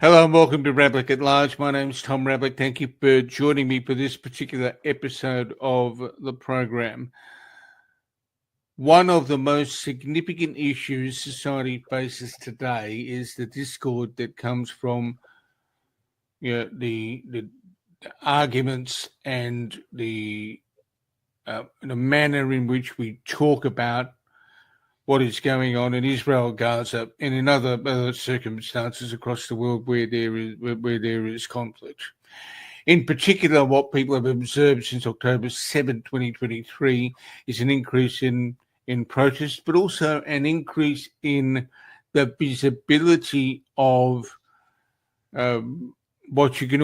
Hello and welcome to Ravlic At Large. My name's Tom Ravlic. Thank you for joining me for this particular episode of the program. One of the most significant issues society faces today is the discord that comes from the arguments and the manner in which we talk about what is going on in Israel, Gaza, and in other circumstances across the world where there is conflict. In particular, what people have observed since October 7, 2023, is an increase in protests, but also an increase in the visibility of what you can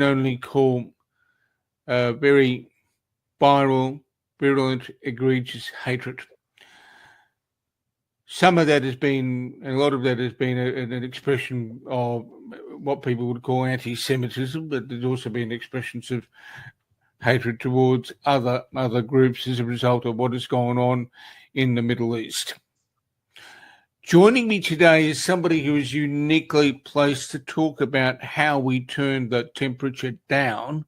only call very viral, virulent, egregious hatred. Some of that has been, a lot of that has been an expression of what people would call anti-Semitism, but there's also been expressions of hatred towards other groups as a result of what has gone on in the Middle East. Joining me today is somebody who is uniquely placed to talk about how we turn the temperature down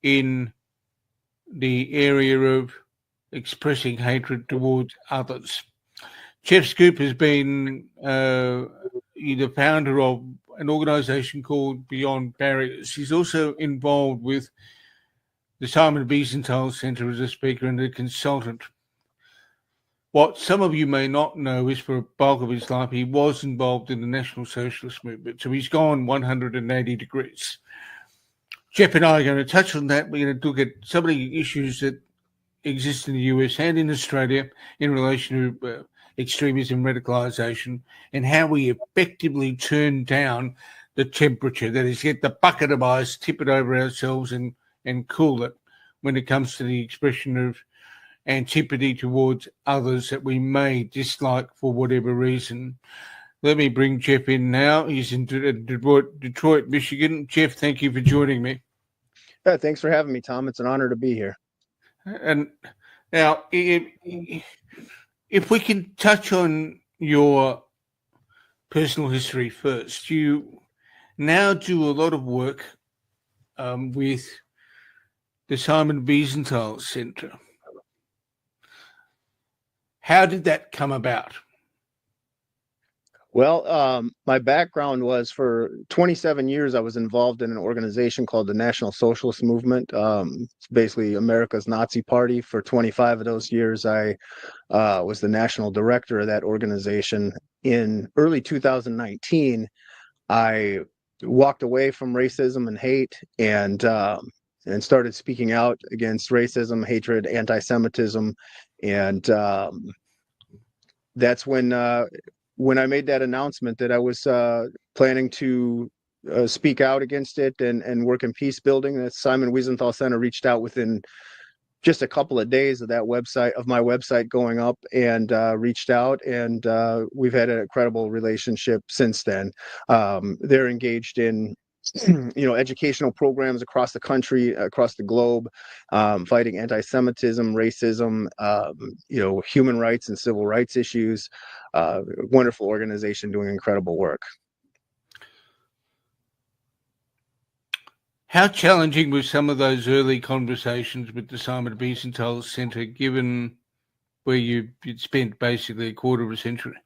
in the area of expressing hatred towards others. Jeff Schoep has been the founder of an organization called Beyond Barriers. He's also involved with the Simon Wiesenthal Center as a speaker and a consultant. What some of you may not know is for a bulk of his life, he was involved in the National Socialist movement. So he's gone 180 degrees. Jeff and I are going to touch on that. We're going to look at some of the issues that exist in the US and in Australia in relation to extremism, radicalisation, and how we effectively turn down the temperature. That is, get the bucket of ice, tip it over ourselves and cool it when it comes to the expression of antipathy towards others that we may dislike for whatever reason. Let me bring Jeff in now. He's in Detroit, Michigan. Jeff, thank you for joining me. Thanks for having me, Tom. It's an honor to be here. And now, if we can touch on your personal history first, you now do a lot of work with the Simon Wiesenthal Center. How did that come about? Well, my background was for 27 years, I was involved in an organization called the National Socialist Movement. It's basically America's Nazi Party. For 25 of those years, I was the national director of that organization. In early 2019, I walked away from racism and hate and started speaking out against racism, hatred, anti-Semitism, and that's when I made that announcement that I was planning to speak out against it and work in peace building. The Simon Wiesenthal Center reached out within just a couple of days of my website going up, and reached out, and we've had an incredible relationship since then. They're engaged in educational programs across the country, across the globe, fighting anti-Semitism, racism, human rights and civil rights issues. Wonderful organization doing incredible work. How challenging were some of those early conversations with the Simon Wiesenthal Center, given where you'd spent basically a quarter of a century?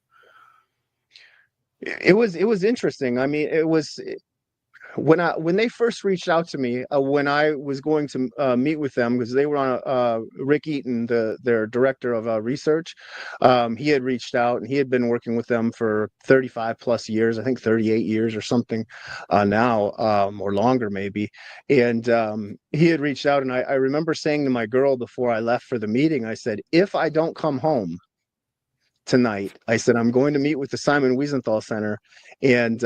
It was interesting. I mean, it was when they first reached out to me, when I was going to meet with them, because they were on Rick Eaton, their director of research. He had reached out, and he had been working with them for 35 plus years, I think 38 years or something now, or longer maybe. And he had reached out, and I remember saying to my girl before I left for the meeting, I said, if I don't come home tonight, I said, I'm going to meet with the Simon Wiesenthal Center, and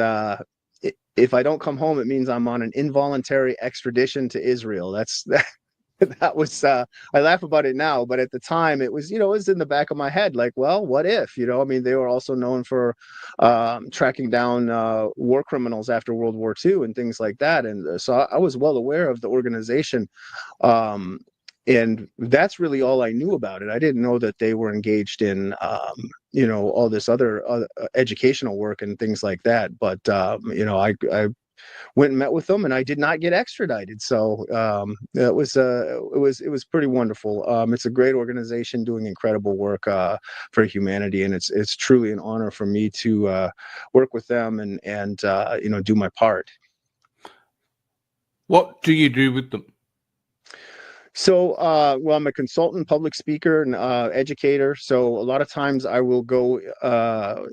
if I don't come home, it means I'm on an involuntary extradition to Israel. That was, I laugh about it now, but at the time it was, it was in the back of my head, like, well, what if, I mean, they were also known for tracking down war criminals after World War II and things like that. And so I was well aware of the organization. and that's really all I knew about it. I didn't know that they were engaged in, all this other educational work and things like that. But I went and met with them, and I did not get extradited. So it was pretty wonderful. It's a great organization doing incredible work for humanity, and it's truly an honor for me to work with them and do my part. What do you do with them? So, well, I'm a consultant, public speaker, and educator. So a lot of times I will go,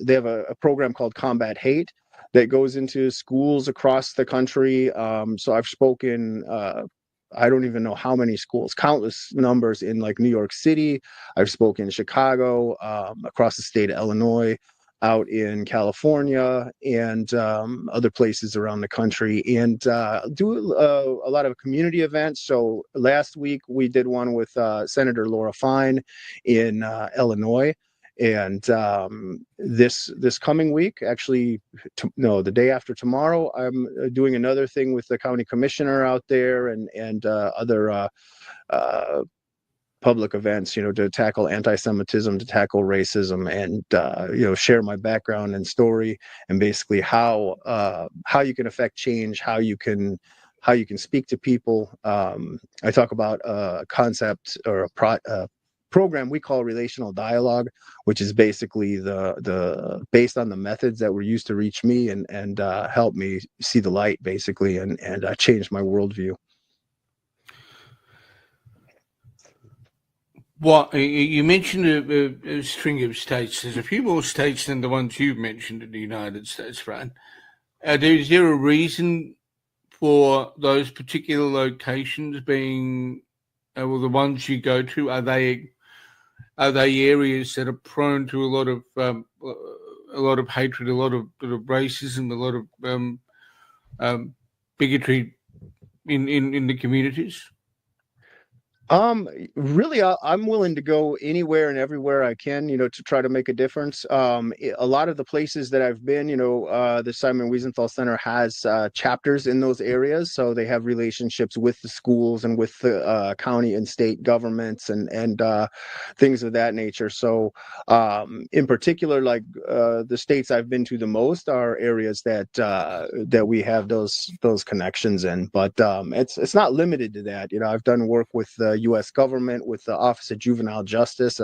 they have a program called Combat Hate that goes into schools across the country. So I've spoken, I don't even know how many schools, countless numbers in like New York City. I've spoken in Chicago, across the state of Illinois, out in California, and other places around the country, and do a lot of community events. So last week we did one with Senator Laura Fine in Illinois, and this coming week, actually, the day after tomorrow, I'm doing another thing with the county commissioner out there, and other public events, to tackle anti-Semitism, to tackle racism, and share my background and story, and basically how you can affect change, how you can speak to people. I talk about a concept or a program we call relational dialogue, which is basically the based on the methods that were used to reach me and help me see the light, basically, and change my worldview. Well, you mentioned a string of states. There's a few more states than the ones you've mentioned in the United States, right? Is there a reason for those particular locations being, well, the ones you go to? Are they areas that are prone to a lot of hatred, a lot of racism, a lot of bigotry in the communities? Really, I'm willing to go anywhere and everywhere I can, to try to make a difference. A lot of the places that I've been, the Simon Wiesenthal Center has chapters in those areas, so they have relationships with the schools and with the county and state governments and things of that nature. So, in particular, like the states I've been to the most are areas that we have those connections in. But it's not limited to that. I've done work with the U.S. government, with the Office of Juvenile Justice,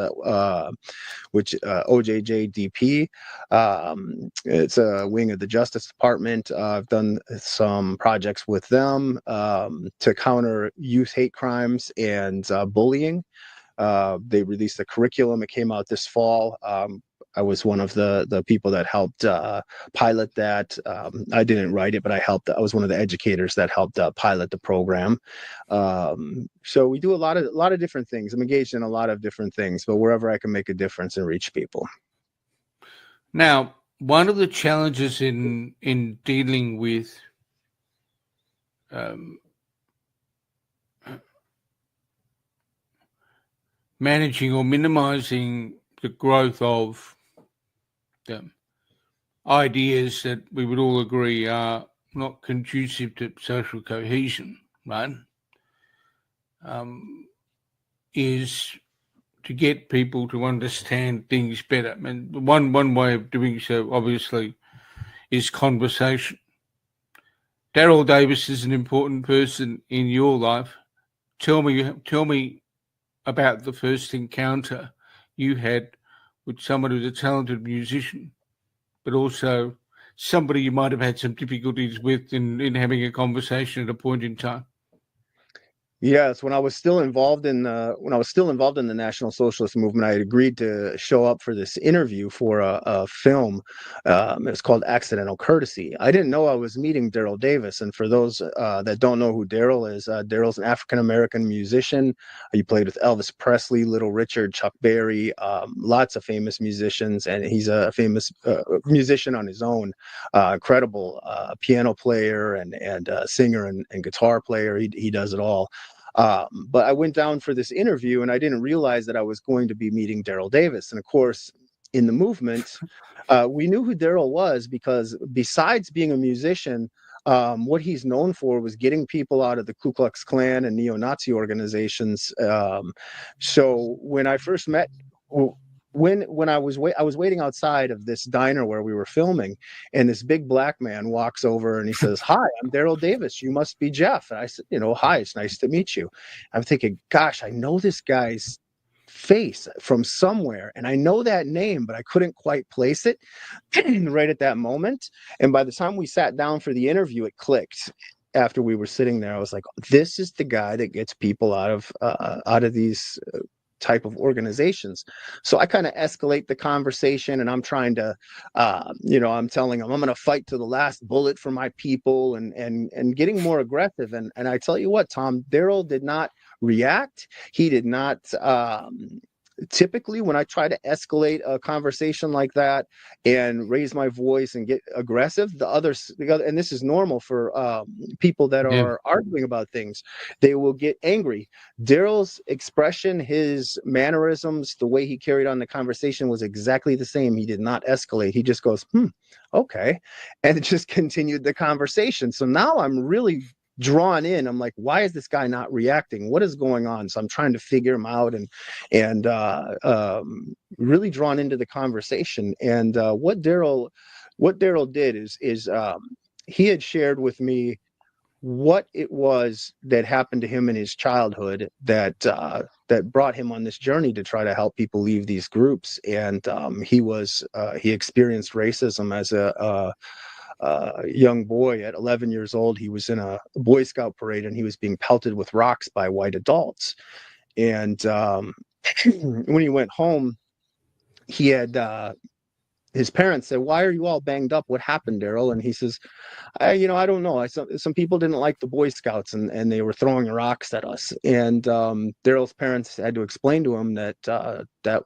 which OJJDP. It's a wing of the Justice Department. I've done some projects with them to counter youth hate crimes and bullying. They released a curriculum. It came out this fall. I was one of the people that helped pilot that. I didn't write it, but I was one of the educators that helped pilot the program. So we do a lot of different things. I'm engaged in a lot of different things, but wherever I can make a difference and reach people. Now, one of the challenges in dealing with managing or minimizing the growth of ideas that we would all agree are not conducive to social cohesion, right? Is to get people to understand things better. I mean, one way of doing so, obviously, is conversation. Daryl Davis is an important person in your life. Tell me about the first encounter you had with someone who's a talented musician, but also somebody you might have had some difficulties with in having a conversation at a point in time. Yes, when I was still involved in the National Socialist Movement, I had agreed to show up for this interview for a film. It was called Accidental Courtesy. I didn't know I was meeting Daryl Davis, and for those that don't know who Daryl is, Daryl's an African American musician. He played with Elvis Presley, Little Richard, Chuck Berry, lots of famous musicians, and he's a famous musician on his own. Incredible piano player and singer and guitar player. He does it all. But I went down for this interview, and I didn't realize that I was going to be meeting Daryl Davis. And of course, in the movement, we knew who Daryl was because besides being a musician, what he's known for was getting people out of the Ku Klux Klan and neo-Nazi organizations. So when I first met, when I was waiting outside of this diner where we were filming, and this big black man walks over and he says, "Hi, I'm Daryl Davis. You must be Jeff." And I said, "Hi, it's nice to meet you." I'm thinking, gosh, I know this guy's face from somewhere, and I know that name, but I couldn't quite place it right at that moment. And by the time we sat down for the interview, it clicked. After we were sitting there, I was like, "This is the guy that gets people out of these type of organizations." So I kind of escalate the conversation, and I'm trying to, I'm telling him I'm going to fight to the last bullet for my people, and getting more aggressive. And I tell you what, Tom, Daryl did not react. He did not. Typically, when I try to escalate a conversation like that and raise my voice and get aggressive, the other, and this is normal for people that are arguing about things, they will get angry. Daryl's expression, his mannerisms, the way he carried on the conversation was exactly the same. He did not escalate. He just goes, okay, and just continued the conversation. So now I'm really drawn in. I'm like, why is this guy not reacting? What is going on? So I'm trying to figure him out, and really drawn into the conversation. And what Daryl did is he had shared with me what it was that happened to him in his childhood that brought him on this journey to try to help people leave these groups. And he experienced racism as a young boy. At 11 years old, he was in a Boy Scout parade, and he was being pelted with rocks by white adults. And when he went home, he had his parents said, "Why are you all banged up? What happened, Daryl?" And he says, I don't know. Some people didn't like the Boy Scouts, and they were throwing rocks at us." And Daryl's parents had to explain to him that that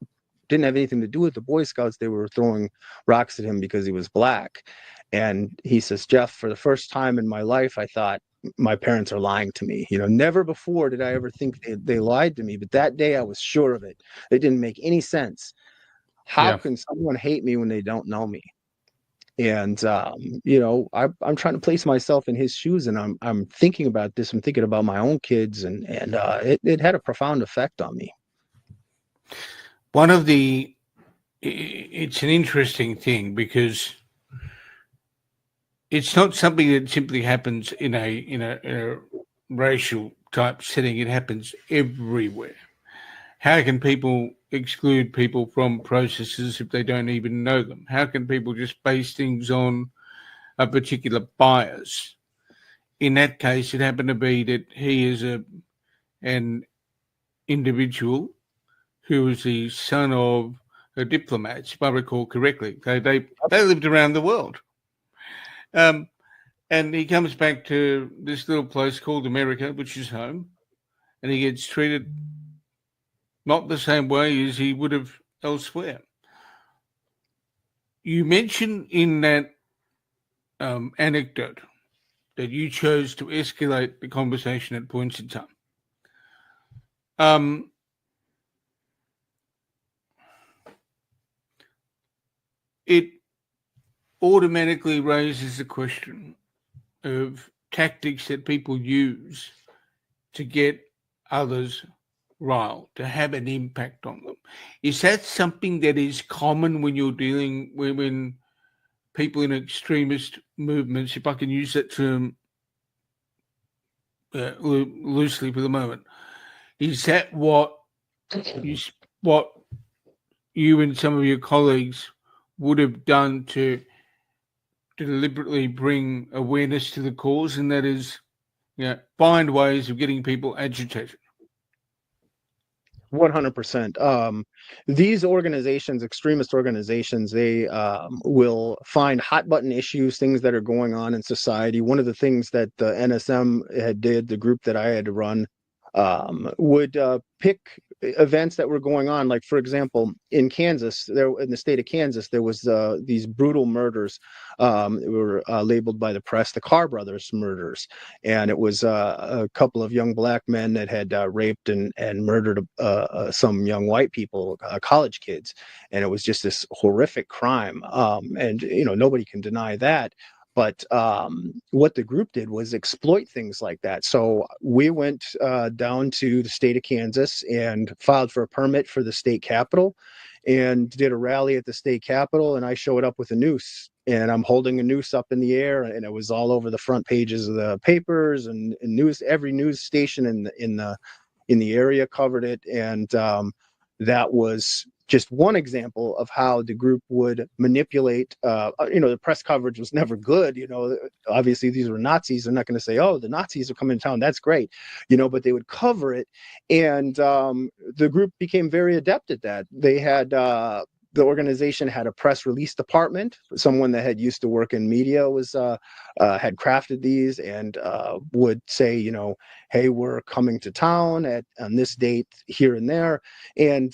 didn't have anything to do with the Boy Scouts. They were throwing rocks at him because he was black. And he says, "Jeff, for the first time in my life, I thought my parents are lying to me. Never before did I ever think they lied to me. But that day I was sure of it. It didn't make any sense. How can someone hate me when they don't know me?" And I'm trying to place myself in his shoes, and I'm thinking about this. I'm thinking about my own kids, and it had a profound effect on me. It's an interesting thing, because it's not something that simply happens in a racial type setting. It happens everywhere. How can people exclude people from processes if they don't even know them? How can people just base things on a particular bias? In that case, it happened to be that he is an individual who was the son of a diplomat, if I recall correctly. They lived around the world. And he comes back to this little place called America, which is home, and he gets treated not the same way as he would have elsewhere. You mentioned in that anecdote that you chose to escalate the conversation at points in time. It automatically raises the question of tactics that people use to get others riled, to have an impact on them. Is that something that is common when you're dealing when people in extremist movements, if I can use that term loosely for the moment, is that what you and some of your colleagues would have done to deliberately bring awareness to the cause, and that is, find ways of getting people agitated? 100%. These organizations, extremist organizations, they will find hot button issues, things that are going on in society. One of the things that the NSM did, the group that I had to run, would pick events that were going on. Like, for example, in Kansas, in the state of Kansas, there was these brutal murders. Were labeled by the press the Carr brothers murders, and it was a couple of young black men that had raped and murdered some young white people, college kids, and it was just this horrific crime. And nobody can deny that. But what the group did was exploit things like that. So we went down to the state of Kansas and filed for a permit for the state capitol and did a rally at the state capitol. And I showed up with a noose, and I'm holding a noose up in the air, and it was all over the front pages of the papers and news. Every news station in the area covered it. And that was just one example of how the group would manipulate. The press coverage was never good. Obviously these were Nazis. They're not going to say, "Oh, the Nazis are coming to town. That's great," but they would cover it. And the group became very adept at that. They had the organization had a press release department. Someone that had used to work in media was had crafted these and would say, "Hey, we're coming to town on this date here and there," and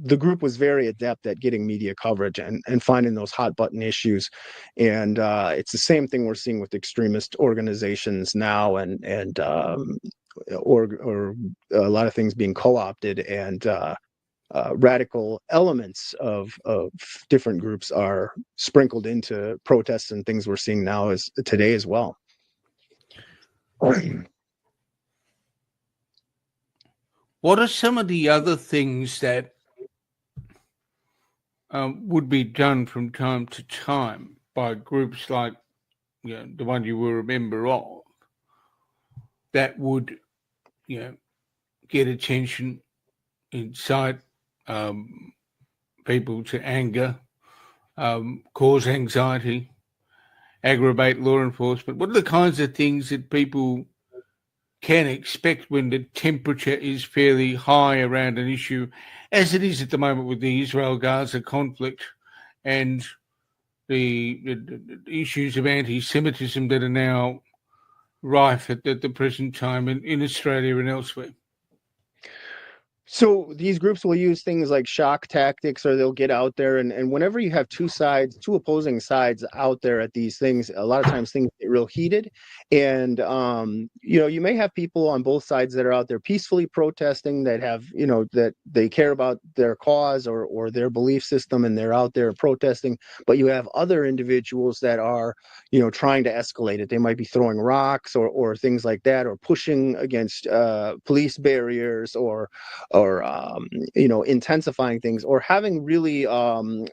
the group was very adept at getting media coverage and finding those hot button issues. And it's the same thing we're seeing with extremist organizations now, and or a lot of things being co-opted, and radical elements of different groups are sprinkled into protests and things we're seeing now today as well. What are some of the other things that would be done from time to time by groups like the one you were a member of that would get attention, incite people to anger, cause anxiety, aggravate law enforcement? What are the kinds of things that people can expect when the temperature is fairly high around an issue, as it is at the moment with the Israel-Gaza conflict and the issues of anti-Semitism that are now rife at the present time in Australia and elsewhere? So these groups will use things like shock tactics, or they'll get out there, and whenever you have two opposing sides out there at these things, a lot of times things get real heated. And you may have people on both sides that are out there peacefully protesting, that have that they care about their cause or their belief system, and they're out there protesting. But you have other individuals that are trying to escalate it. They might be throwing rocks or things like that, or pushing against police barriers, or intensifying things, or having really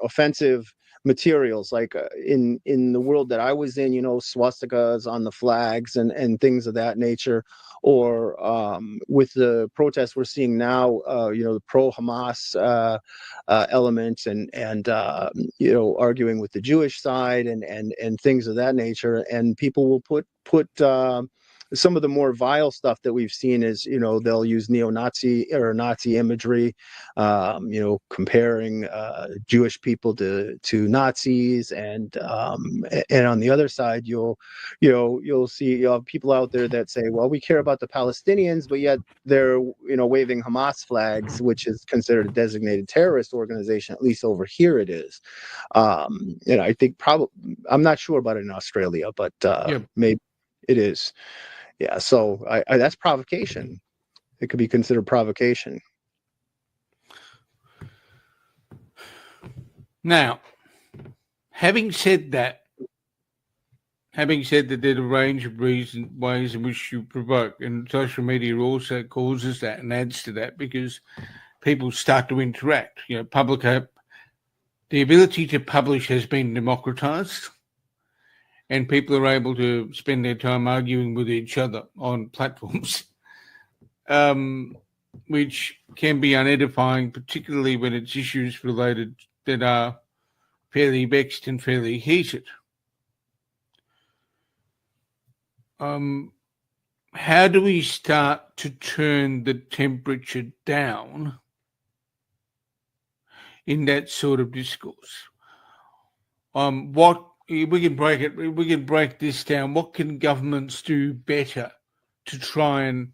offensive materials, like in the world that I was in, swastikas on the flags and things of that nature. Or with the protests we're seeing now, the pro-Hamas elements, and arguing with the Jewish side and things of that nature. And people will put some of the more vile stuff that we've seen is, they'll use neo-Nazi or Nazi imagery, comparing Jewish people to Nazis, and on the other side, you'll see people out there that say, well, we care about the Palestinians, but yet they're waving Hamas flags, which is considered a designated terrorist organization. At least over here it is. I think I'm not sure about it in Australia, but maybe it is. Yeah, so that's provocation. It could be considered provocation. Now, having said that there's a range of ways in which you provoke, and social media also causes that and adds to that, because people start to interact. The ability to publish has been democratized, and people are able to spend their time arguing with each other on platforms, which can be unedifying, particularly when it's issues related that are fairly vexed and fairly heated. How do we start to turn the temperature down in that sort of discourse? We can break this down. What can governments do better to try and,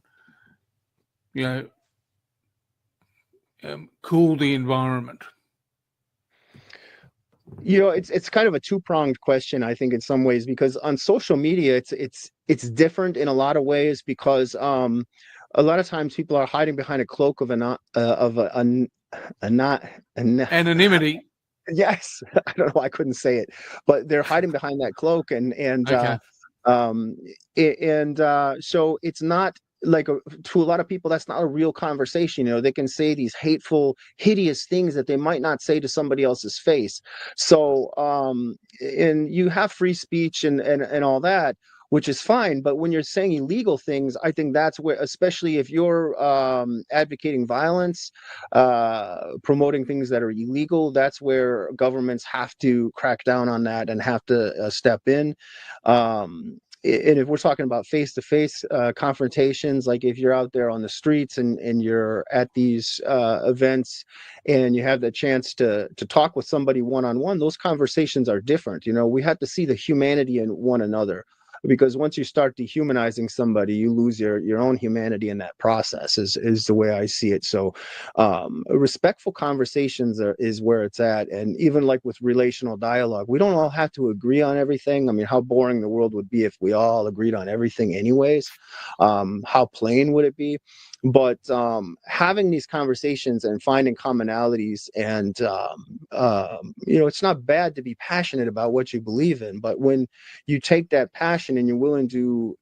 cool the environment? It's kind of a two-pronged question, I think, in some ways, because on social media, it's different in a lot of ways, because a lot of times people are hiding behind a cloak of anonymity. Yes, I don't know why I couldn't say it, but they're hiding behind that cloak, Okay. um, so it's not like to a lot of people that's not a real conversation. They can say these hateful, hideous things that they might not say to somebody else's face. So, and you have free speech and all that, which is fine. But when you're saying illegal things, I think that's where, especially if you're advocating violence, promoting things that are illegal, that's where governments have to crack down on that and have to step in. And if we're talking about face-to-face confrontations, like if you're out there on the streets and you're at these events and you have the chance to talk with somebody one-on-one, those conversations are different. We have to see the humanity in one another, because once you start dehumanizing somebody, you lose your own humanity in that process, is the way I see it. So respectful conversations is where it's at. And even like with relational dialogue, we don't all have to agree on everything. I mean, how boring the world would be if we all agreed on everything anyways. How plain would it be? But having these conversations and finding commonalities, and it's not bad to be passionate about what you believe in, but when you take that passion and you're willing to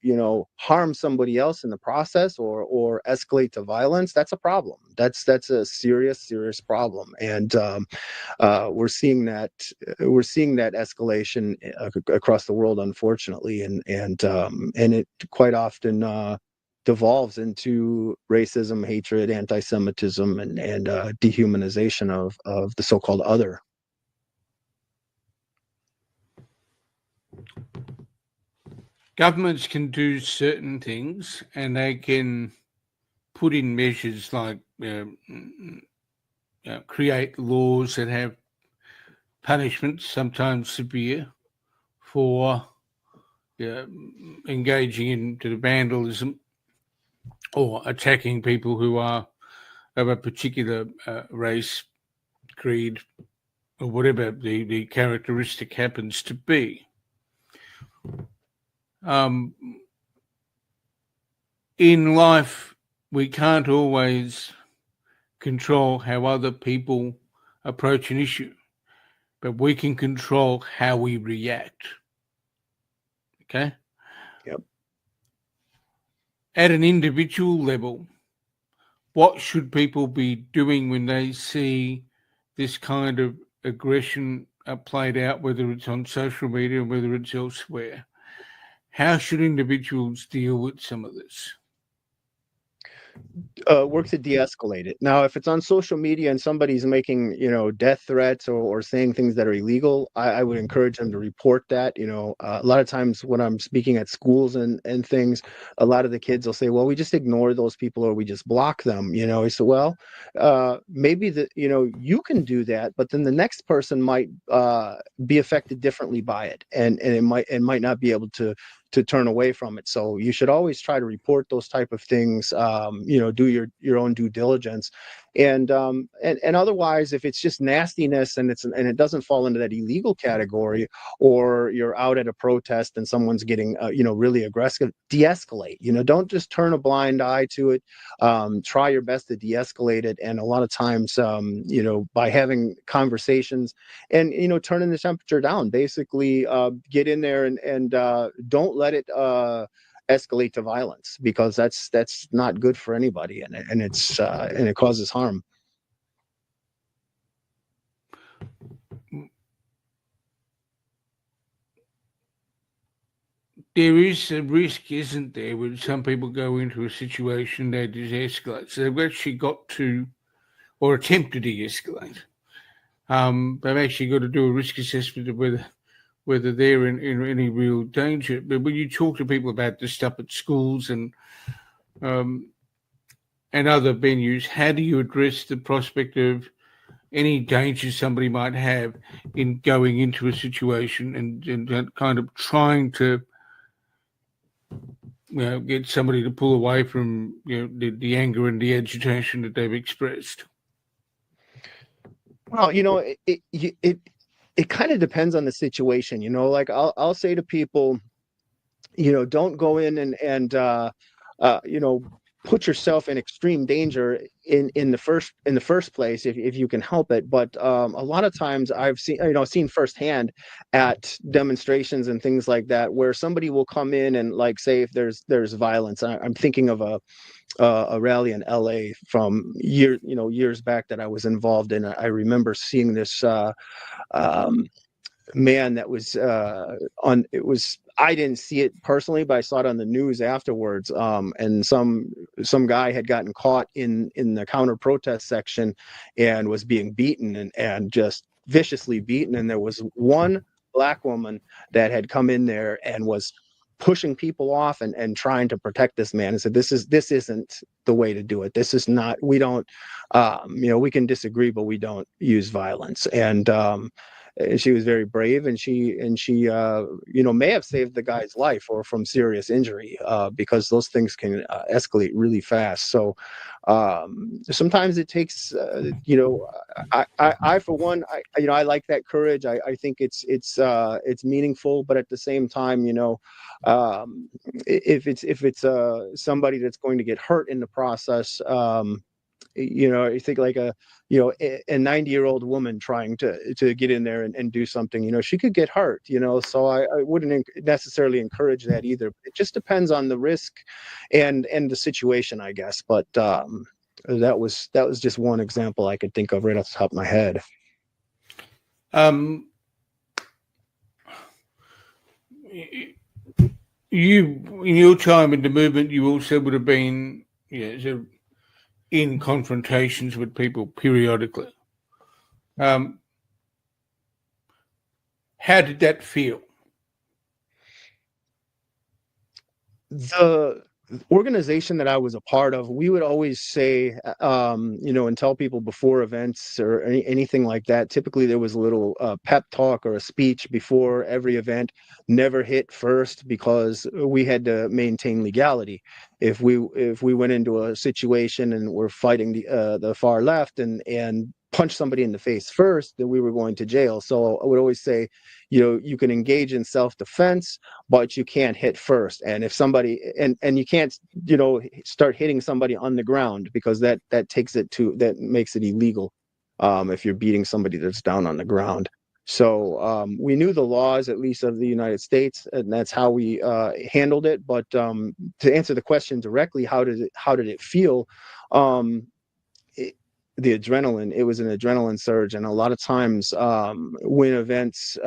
harm somebody else in the process, or escalate to violence, that's a problem. That's a serious problem. And we're seeing that escalation across the world, unfortunately. And it quite often devolves into racism, hatred, anti-Semitism, and dehumanization of the so-called other. Governments can do certain things, and they can put in measures like create laws that have punishments, sometimes severe, for engaging into the vandalism or attacking people who are of a particular race, creed, or whatever the characteristic happens to be. In life, we can't always control how other people approach an issue, but we can control how we react. Okay? Yep. At an individual level, what should people be doing when they see this kind of aggression played out, whether it's on social media or whether it's elsewhere? How should individuals deal with some of this? Work to de-escalate it. Now, if it's on social media and somebody's making, death threats, or saying things that are illegal, I would encourage them to report that. A lot of times when I'm speaking at schools and things, a lot of the kids will say, well, we just ignore those people, or we just block them. I said, well, maybe you can do that, but then the next person might be affected differently by it, and it might not be able to turn away from it. So you should always try to report those type of things. Do your own due diligence, and otherwise, if it's just nastiness and it doesn't fall into that illegal category, or you're out at a protest and someone's getting really aggressive, de-escalate. Don't just turn a blind eye to it. Try your best to de-escalate it, and a lot of times, by having conversations and turning the temperature down, basically get in there and don't let it escalate to violence, because that's not good for anybody, and it causes harm. There is a risk, isn't there, when some people go into a situation that just escalates. So they've actually got to, or attempt to de-escalate. They've actually got to do a risk assessment of whether they're in any real danger. But when you talk to people about this stuff at schools and other venues, how do you address the prospect of any danger somebody might have in going into a situation and kind of trying to get somebody to pull away from the anger and the agitation that they've expressed? Well, it kind of depends on the situation. Like I'll say to people, don't go in and put yourself in extreme danger in the first place if you can help it. But a lot of times I've seen firsthand at demonstrations and things like that where somebody will come in and, like, say if there's violence. I'm thinking of a rally in LA from years back that I was involved in. I remember seeing this man that was on it was I didn't see it personally, but I saw it on the news afterwards. And some guy had gotten caught in the counter protest section and was being beaten and just viciously beaten. And there was one black woman that had come in there and was pushing people off and trying to protect this man and said, this isn't the way to do it. This is not, we don't, we can disagree, but we don't use violence. And she was very brave, and she may have saved the guy's life or from serious injury, because those things can escalate really fast. So sometimes it takes I for one, I like that courage. I think it's meaningful, but at the same time, if it's somebody that's going to get hurt in the process, you think like a 90-year-old woman trying to get in there and do something, she could get hurt, so I wouldn't necessarily encourage that either. It just depends on the risk and the situation, I guess. But that was just one example I could think of right off the top of my head. You, in your time in the movement, you also would have been in confrontations with people periodically. How did that feel? The organization that I was a part of, we would always say, and tell people before events or anything like that, typically there was a little pep talk or a speech before every event. Never hit first, because we had to maintain legality. If we went into a situation and we're fighting the far left and punch somebody in the face first, then we were going to jail. So I would always say, you can engage in self-defense, but you can't hit first. And if somebody and you can't, start hitting somebody on the ground, because that makes it illegal if you're beating somebody that's down on the ground. So we knew the laws, at least of the United States, and that's how we handled it. But to answer the question directly, how did it feel? The adrenaline, it was an adrenaline surge. And a lot of times when events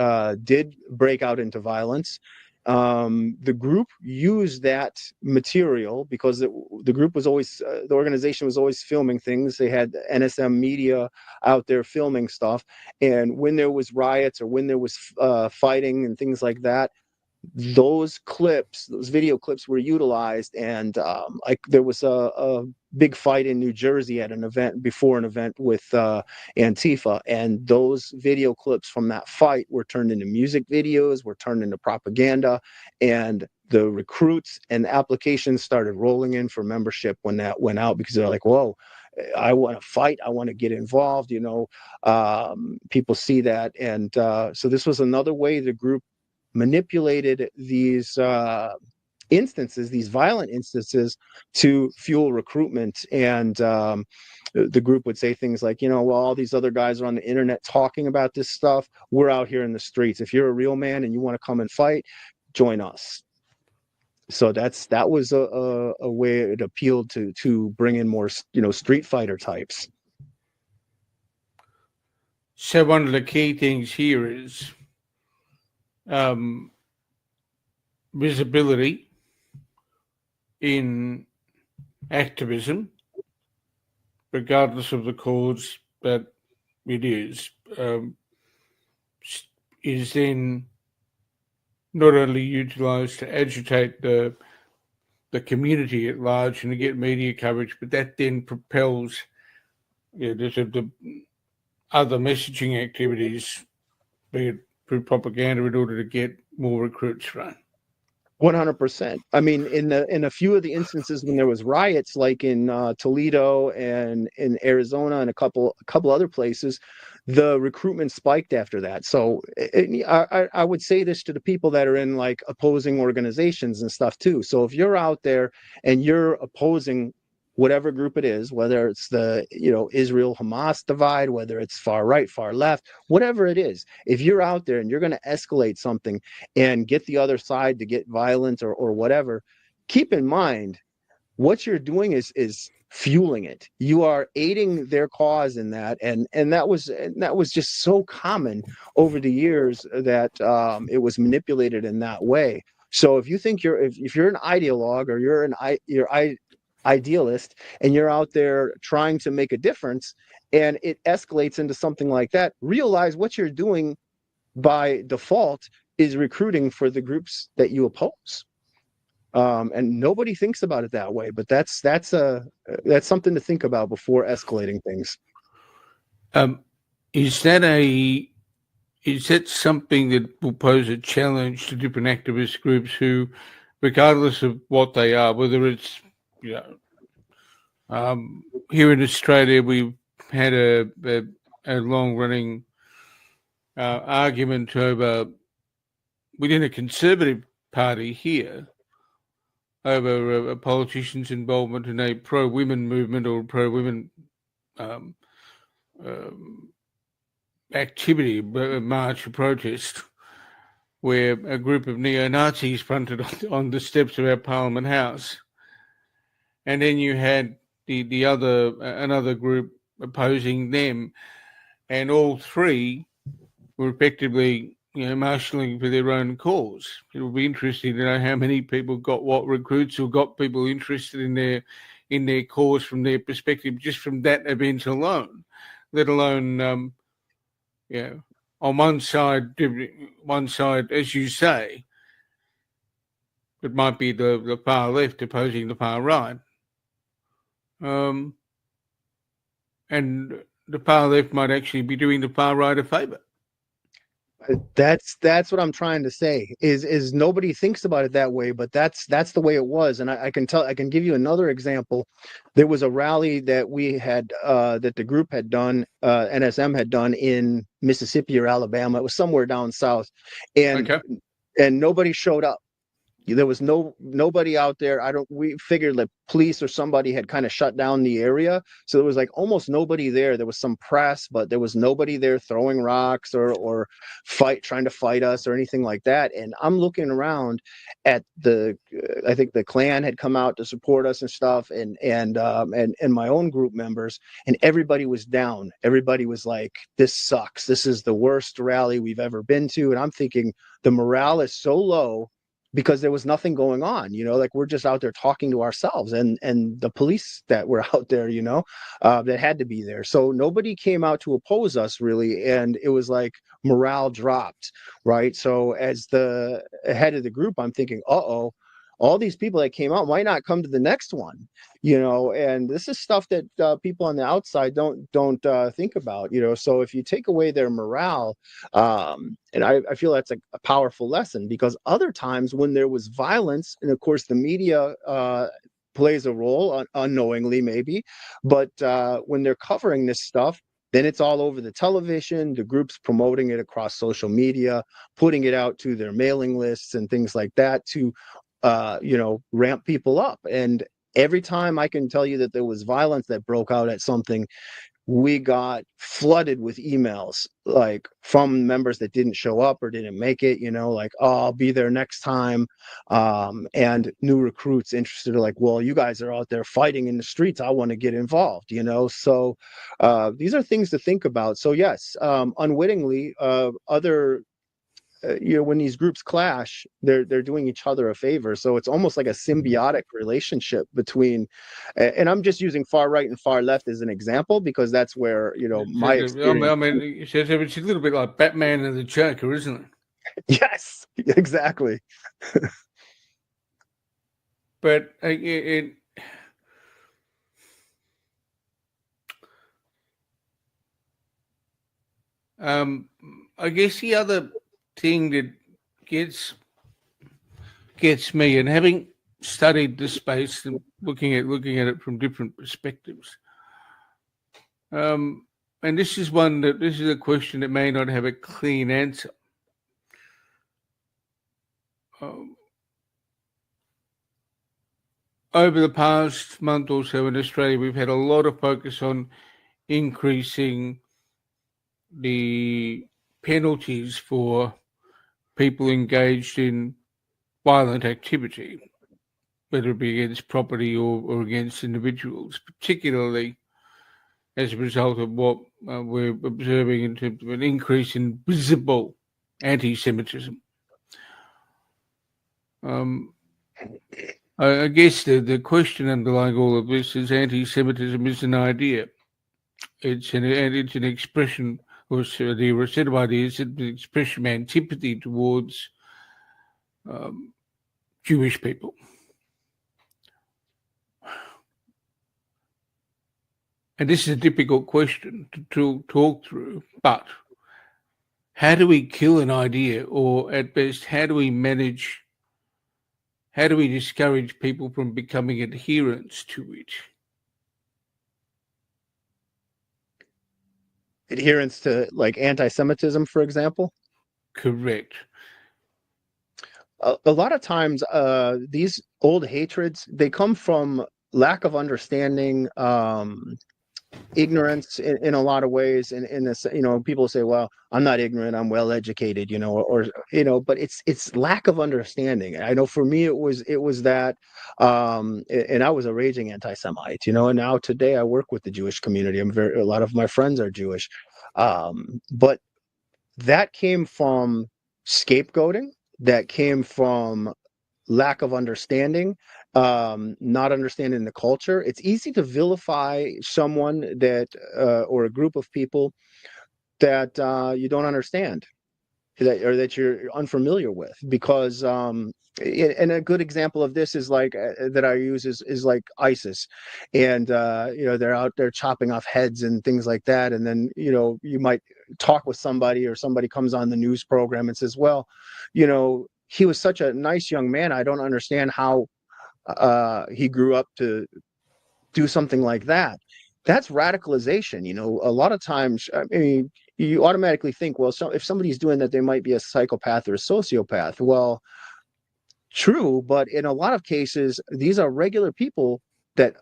did break out into violence, the group used that material, because the group was always, the organization was always filming things. They had NSM media out there filming stuff. And when there was riots or when there was fighting and things like that, those video clips were utilized. And like there was a big fight in New Jersey at an event with Antifa, and those video clips from that fight were turned into music videos, were turned into propaganda, and the recruits and applications started rolling in for membership when that went out, because they're like, whoa, I want to fight, I want to get involved. People see that. And so this was another way the group manipulated these instances, these violent instances, to fuel recruitment. And the group would say things like, well, all these other guys are on the internet talking about this stuff. We're out here in the streets. If you're a real man and you want to come and fight, join us. So that was a way it appealed to bring in more, street fighter types. So one of the key things here is visibility in activism, regardless of the cause that it is then not only utilised to agitate the community at large and to get media coverage, but that then propels the other messaging activities, be it through propaganda, in order to get more recruits run. 100%. I mean, in a few of the instances when there was riots, like in Toledo and in Arizona and a couple other places, the recruitment spiked after that. So I would say this to the people that are in like opposing organizations and stuff too. So if you're out there and you're opposing whatever group it is, whether it's the Israel-Hamas divide, whether it's far right, far left, whatever it is, if you're out there and you're going to escalate something and get the other side to get violent or whatever, keep in mind what you're doing is fueling it. You are aiding their cause in that, and that was just so common over the years that it was manipulated in that way. So if you think if you're an ideologue or you're idealist and you're out there trying to make a difference and it escalates into something like that, realize what you're doing by default is recruiting for the groups that you oppose. And nobody thinks about it that way, but that's something to think about before escalating things. Is that something that will pose a challenge to different activist groups who, regardless of what they are, whether it's here in Australia, we've had a long-running argument over within a Conservative Party here over a politician's involvement in a pro-women movement or pro-women activity, march or protest, where a group of neo-Nazis fronted on the steps of our Parliament House. And then you had another group opposing them, and all three were effectively, marshalling for their own cause. It will be interesting to know how many people got what recruits or got people interested in their cause from their perspective, just from that event alone, let alone, on one side, as you say, it might be the far left opposing the far right. And the far left might actually be doing the far right a favor. That's what I'm trying to say is nobody thinks about it that way, but that's the way it was. And I can give you another example. There was a rally that we had that the group had done, NSM had done in Mississippi or Alabama. It was somewhere down south, and nobody showed up. There was nobody out there. We figured that police or somebody had kind of shut down the area. So there was like almost nobody there. There was some press, but there was nobody there throwing rocks or trying to fight us or anything like that. And I'm looking around at I think the Klan had come out to support us and stuff, and my own group members, and everybody was down. Everybody was like, this sucks. This is the worst rally we've ever been to. And I'm thinking the morale is so low, because there was nothing going on, like we're just out there talking to ourselves and the police that were out there, that had to be there. So nobody came out to oppose us really. And it was like morale dropped, right? So as the head of the group, I'm thinking, all these people that came out might not come to the next one, and this is stuff that people on the outside don't think about, so if you take away their morale, and I feel that's a powerful lesson, because other times when there was violence, and of course the media plays a role unknowingly maybe, but when they're covering this stuff, then it's all over the television, the groups promoting it across social media, putting it out to their mailing lists and things like that to ramp people up. And every time I can tell you that there was violence that broke out at something, we got flooded with emails, like from members that didn't show up or didn't make it, like, oh, I'll be there next time. And new recruits interested are like, well, you guys are out there fighting in the streets, I want to get involved, so these are things to think about. So yes, unwittingly, other when these groups clash, they're doing each other a favor. So it's almost like a symbiotic relationship between, and I'm just using far right and far left as an example, because that's where my experience. I mean, it's a little bit like Batman and the Joker, isn't it? Yes, exactly. But I guess the other thing that gets me, and having studied the space and looking at it from different perspectives, and this is a question that may not have a clean answer. over the past month or so in Australia, we've had a lot of focus on increasing the penalties for people engaged in violent activity, whether it be against property or against individuals, particularly as a result of what we're observing in terms of an increase in visible anti-Semitism. I guess the question underlying all of this is anti-Semitism is an idea. It's an expression, or a set of ideas, it's an expression of antipathy towards Jewish people. And this is a difficult question to talk through, but how do we kill an idea, or at best, how do we discourage people from becoming adherents to it? Adherence to like anti-Semitism, for example? Correct. A lot of times, these old hatreds, they come from lack of understanding, ignorance in a lot of ways. And in this, people say, well, I'm not ignorant, I'm well educated, or but it's lack of understanding. I know for me it was that, and I was a raging anti-Semite, and now today I work with the Jewish community. A lot of my friends are Jewish, but that came from scapegoating, that came from lack of understanding, not understanding the culture. It's easy to vilify someone that, or a group of people that you don't understand, that you're unfamiliar with, because and a good example of this is like that I use is like ISIS, and they're out there chopping off heads and things like that, and then you might talk with somebody, or somebody comes on the news program and says, well, he was such a nice young man, I don't understand how he grew up to do something like that. That's radicalization. A lot of times, I mean, you automatically think, well, if somebody's doing that, they might be a psychopath or a sociopath. Well, true, but in a lot of cases, these are regular people that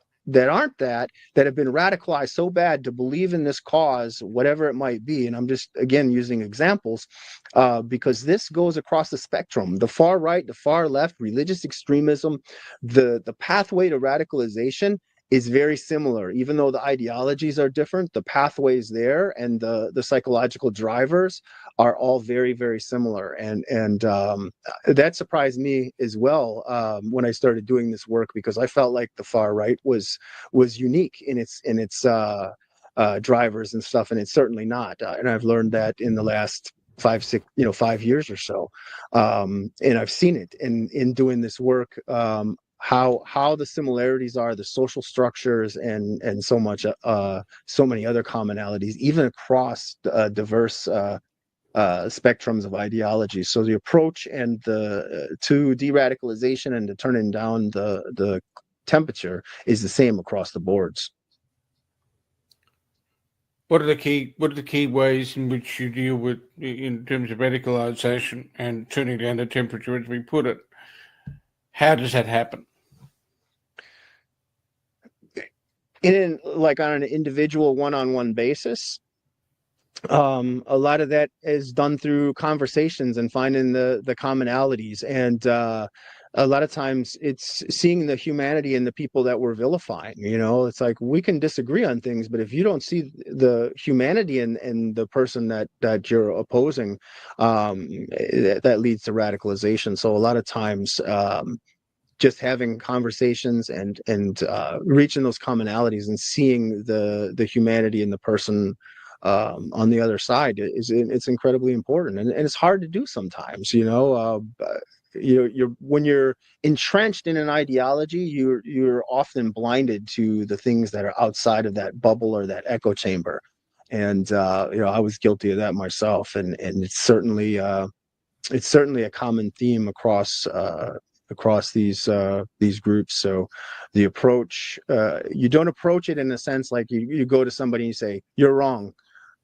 aren't that have been radicalized so bad to believe in this cause, whatever it might be. And I'm just, again, using examples, because this goes across the spectrum, the far right, the far left, religious extremism. The pathway to radicalization is very similar. Even though the ideologies are different, the pathways there and the psychological drivers are all very, very similar. And that surprised me as well, when I started doing this work, because I felt like the far right was unique in its drivers and stuff, and it's certainly not. And I've learned that in the last 5 years or so, and I've seen it in doing this work. How the similarities are, the social structures, and so many other commonalities, even across diverse spectrums of ideology. So the approach and to de-radicalization and to turning down the temperature is the same across the boards. What are the key ways in which you deal with, in terms of radicalization and turning down the temperature, as we put it? How does that happen? Like on an individual one-on-one basis, a lot of that is done through conversations and finding the commonalities, and a lot of times it's seeing the humanity in the people that we're vilifying. It's like, we can disagree on things, but if you don't see the humanity in the person that you're opposing, that leads to radicalization. So a lot of times, just having conversations and reaching those commonalities and seeing the humanity in the person on the other side it's incredibly important, and it's hard to do sometimes. When you're entrenched in an ideology, you're often blinded to the things that are outside of that bubble or that echo chamber, and I was guilty of that myself, and it's certainly a common theme across these groups. So the approach, you don't approach it in a sense like you go to somebody and you say, you're wrong,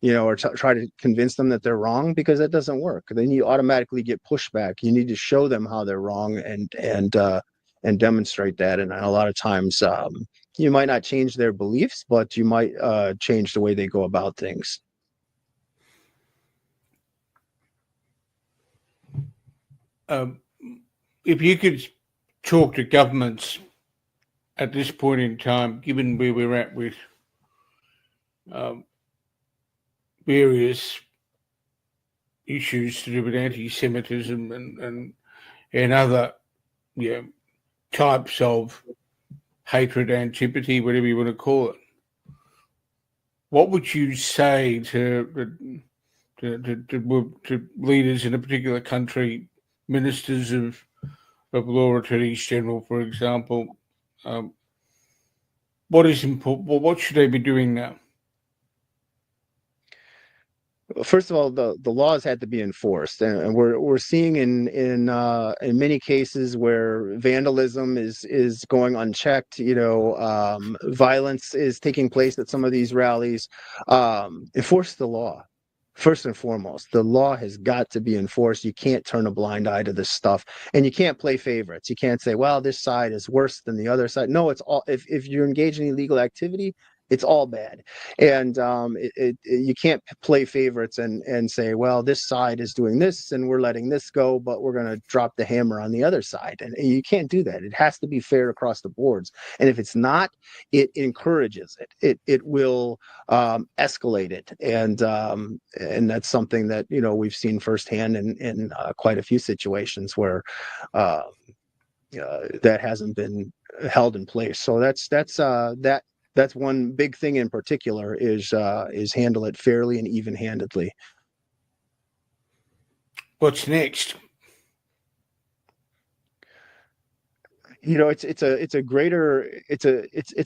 or try to convince them that they're wrong, because that doesn't work. Then you automatically get pushback. You need to show them how they're wrong, and demonstrate that. And a lot of times, you might not change their beliefs, but you might change the way they go about things. If you could talk to governments at this point in time, given where we're at with various issues to do with anti-Semitism and other types of hatred, antipathy, whatever you want to call it, what would you say to leaders in a particular country, ministers of law, attorneys general, for example? What is important? Well, what should they be doing now? First of all, the laws had to be enforced, and we're seeing in many cases where vandalism is going unchecked. Violence is taking place at some of these rallies. Enforce the law. First and foremost, the law has got to be enforced. You can't turn a blind eye to this stuff, and you can't play favorites. You can't say, well, this side is worse than the other side. No, it's all, if you're engaged in illegal activity, it's all bad. And you can't play favorites and say, well, this side is doing this and we're letting this go, but we're going to drop the hammer on the other side. And you can't do that. It has to be fair across the boards. And if it's not, it encourages it. It will escalate it. And that's something that, we've seen firsthand in quite a few situations where that hasn't been held in place. So that's one big thing in particular is handle it fairly and even-handedly. What's next? It's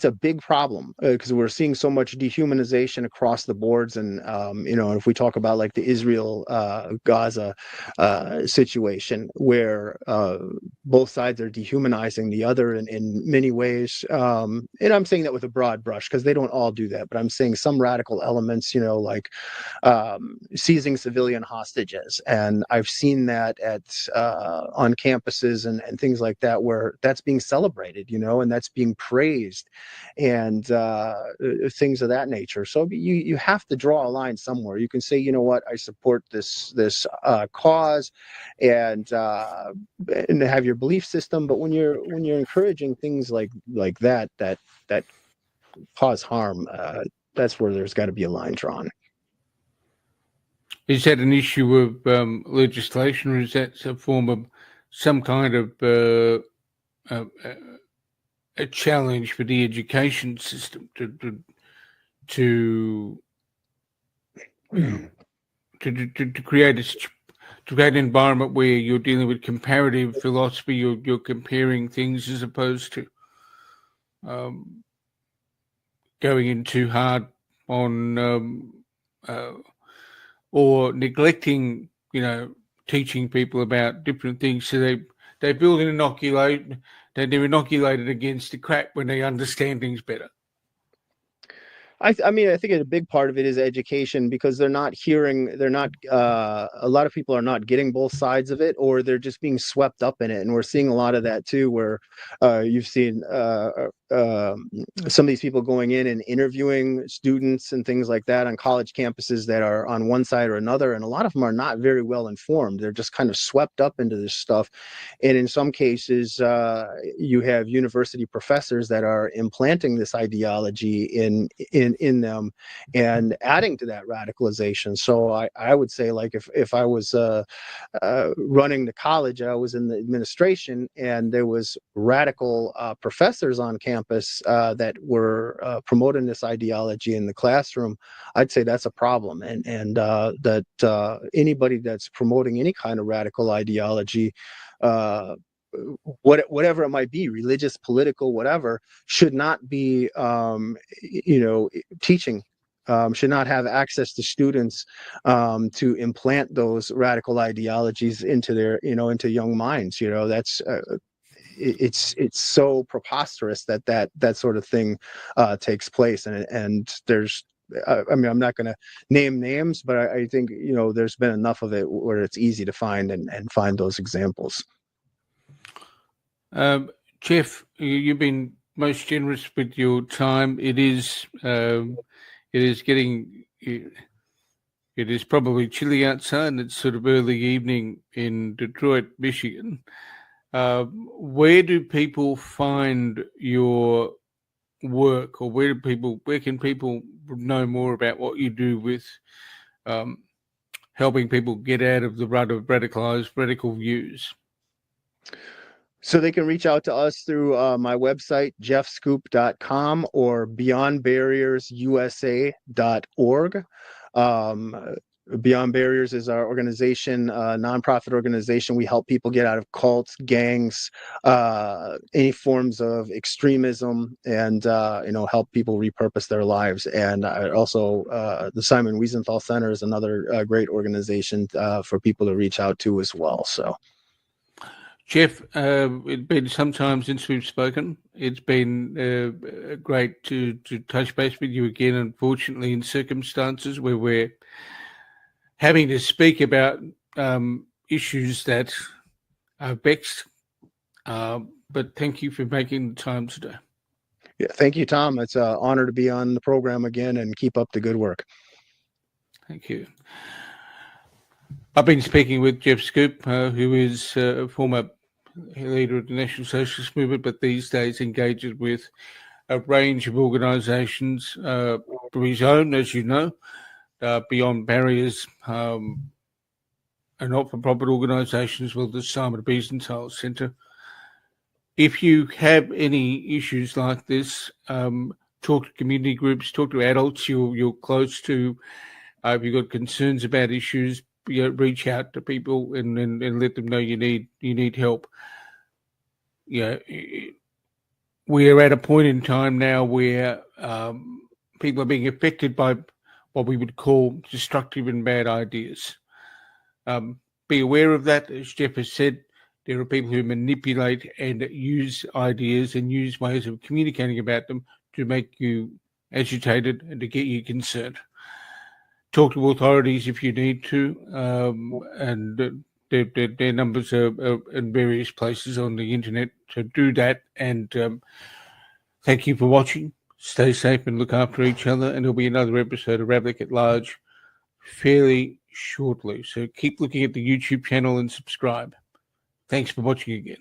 a big problem because we're seeing so much dehumanization across the boards, and if we talk about like the Israel Gaza situation where both sides are dehumanizing the other in many ways, and I'm saying that with a broad brush because they don't all do that, but I'm saying some radical elements, like seizing civilian hostages, and I've seen that on campuses and things like that where that's being celebrated, and that's being praised, and things of that nature. So you have to draw a line somewhere. You can say, you know what, I support this cause, and have your belief system. But when you're encouraging things like that cause harm, that's where there's got to be a line drawn. Is that an issue of legislation, or is that a form of some kind of a challenge for the education system to create an environment where you're dealing with comparative philosophy, you're comparing things as opposed to going in too hard on or neglecting, teaching people about different things, so they build an inoculate. They're inoculated against the crap when they understand things better. I think a big part of it is education, because a lot of people are not getting both sides of it, or they're just being swept up in it. And we're seeing a lot of that too, where you've seen some of these people going in and interviewing students and things like that on college campuses that are on one side or another. And a lot of them are not very well informed. They're just kind of swept up into this stuff. And in some cases, you have university professors that are implanting this ideology in them and adding to that radicalization. So I would say, like, if I was running the college, I was in the administration, and there was radical professors on campus that were promoting this ideology in the classroom, I'd say that's a problem. And that anybody that's promoting any kind of radical ideology, whatever it might be, religious, political, whatever, should not be teaching, should not have access to students to implant those radical ideologies into their into young minds. That's it's so preposterous that sort of thing takes place, and there's I'm not going to name names, but I think there's been enough of it where it's easy to find and find those examples. Jeff, you've been most generous with your time. It is getting. It is probably chilly outside, and it's sort of early evening in Detroit, Michigan. Where do people find your work, or where can people know more about what you do with helping people get out of the rut of radical views? So they can reach out to us through my website, jeffschoep.com, or beyondbarriersusa.org. Beyond Barriers is our organization, nonprofit organization. We help people get out of cults, gangs, any forms of extremism, and help people repurpose their lives. And also, the Simon Wiesenthal Center is another great organization for people to reach out to as well. So. Jeff, it's been some time since we've spoken. It's been great to touch base with you again, unfortunately, in circumstances where we're having to speak about issues that are vexed. But thank you for making the time today. Yeah, thank you, Tom. It's an honor to be on the program again, and keep up the good work. Thank you. I've been speaking with Jeff Schoep, who is a former leader of the National Socialist Movement, but these days engages with a range of organisations for his own, as you know, Beyond Barriers, a not-for-profit organisation, as well as the Simon Wiesenthal Centre. If you have any issues like this, talk to community groups, talk to adults you're close to. If you've got concerns about issues, reach out to people and let them know you need help. We are at a point in time now where people are being affected by what we would call destructive and bad ideas. Be aware of that. As Jeff has said, there are people who manipulate and use ideas and use ways of communicating about them to make you agitated and to get you concerned. Talk to authorities if you need to, and their numbers are in various places on the internet, so do that. And thank you for watching. Stay safe and look after each other, and there'll be another episode of Ravlic At Large fairly shortly, so keep looking at the YouTube channel and subscribe. Thanks for watching again.